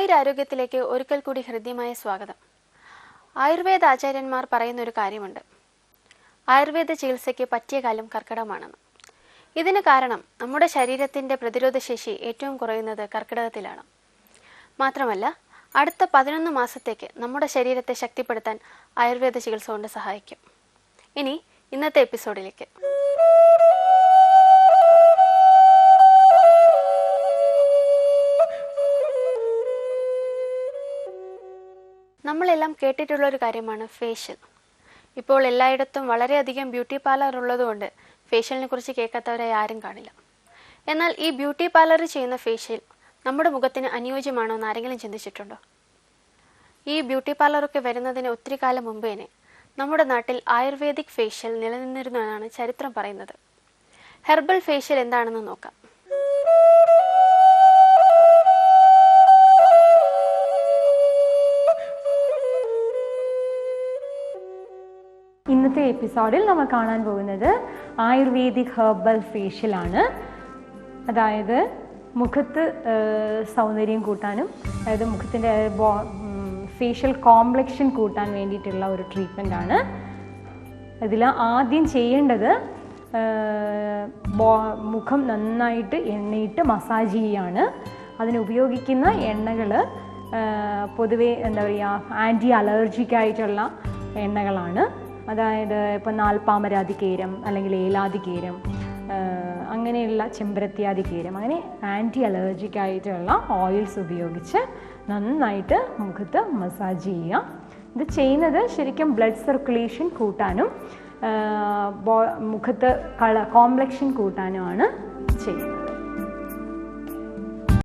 ആയുരാരോഗ്യത്തിലേക്ക് ഒരിക്കൽ കൂടി ഹൃദ്യമായ സ്വാഗതം. ആയുർവേദ ആചാര്യന്മാർ പറയുന്ന ഒരു കാര്യമുണ്ട്. ആയുർവേദ ചികിത്സയ്ക്ക് പറ്റിയ കാലം കർക്കിടകമാണെന്ന്. ഇതിന് കാരണം നമ്മുടെ ശരീരത്തിൻ്റെ പ്രതിരോധശേഷി ഏറ്റവും കുറയുന്നത് കർക്കിടകത്തിലാണ്. മാത്രമല്ല, അടുത്ത 11 മാസത്തേക്ക് നമ്മുടെ ശരീരത്തെ ശക്തിപ്പെടുത്താൻ ആയുർവേദ ചികിത്സ കൊണ്ട് സഹായിക്കും. ഇനി ഇന്നത്തെ എപ്പിസോഡിലേക്ക്. നമ്മളെല്ലാം കേട്ടിട്ടുള്ള ഒരു കാര്യമാണ് ഫേഷ്യൽ. ഇപ്പോൾ എല്ലായിടത്തും വളരെയധികം ബ്യൂട്ടി പാർലർ ഉള്ളതുകൊണ്ട് ഫേഷ്യലിനെ കുറിച്ച് കേൾക്കാത്തവരായി ആരും കാണില്ല. എന്നാൽ ഈ ബ്യൂട്ടി പാർലറിൽ ചെയ്യുന്ന ഫേഷ്യൽ നമ്മുടെ മുഖത്തിന് അനുയോജ്യമാണോ എന്ന് ആരെങ്കിലും ചിന്തിച്ചിട്ടുണ്ടോ? ഈ ബ്യൂട്ടി പാർലറൊക്കെ വരുന്നതിന് ഒത്തിരി കാലം മുമ്പ് തന്നെ നമ്മുടെ നാട്ടിൽ ആയുർവേദിക് ഫേഷ്യൽ നിലനിന്നിരുന്നു എന്നാണ് ചരിത്രം പറയുന്നത്. ഹെർബൽ ഫേഷ്യൽ എന്താണെന്ന് നോക്കാം. ഇന്നത്തെ എപ്പിസോഡിൽ നമ്മൾ കാണാൻ പോകുന്നത് ആയുർവേദിക് ഹെർബൽ ഫേഷ്യലാണ്. അതായത് മുഖത്ത് സൗന്ദര്യം കൂട്ടാനും, അതായത് മുഖത്തിൻ്റെ ഫേഷ്യൽ കോംപ്ലക്ഷൻ കൂട്ടാൻ വേണ്ടിയിട്ടുള്ള ഒരു ട്രീറ്റ്മെൻ്റ് ആണ്. ഇതിൽ ആദ്യം ചെയ്യേണ്ടത് മുഖം നന്നായിട്ട് എണ്ണയിട്ട് മസാജ് ചെയ്യുകയാണ്. അതിനുപയോഗിക്കുന്ന എണ്ണകൾ പൊതുവേ ആൻറ്റി അലർജിക്കായിട്ടുള്ള എണ്ണകളാണ്. അതായത് ഇപ്പോൾ നാൽപ്പാമരാതികേരം അല്ലെങ്കിൽ ഏലാതികേരം, അങ്ങനെയുള്ള ചെമ്പരത്തിയാതികേരം, അങ്ങനെ ആൻറ്റി അലർജിക്കായിട്ടുള്ള ഓയിൽസ് ഉപയോഗിച്ച് നന്നായിട്ട് മുഖത്ത് മസാജ് ചെയ്യുക. ഇത് ചെയ്യുന്നത് ശരിക്കും ബ്ലഡ് സർക്കുലേഷൻ കൂട്ടാനും മുഖത്ത് കോംപ്ലക്ഷൻ കൂട്ടാനുമാണ് ചെയ്യുന്നത്.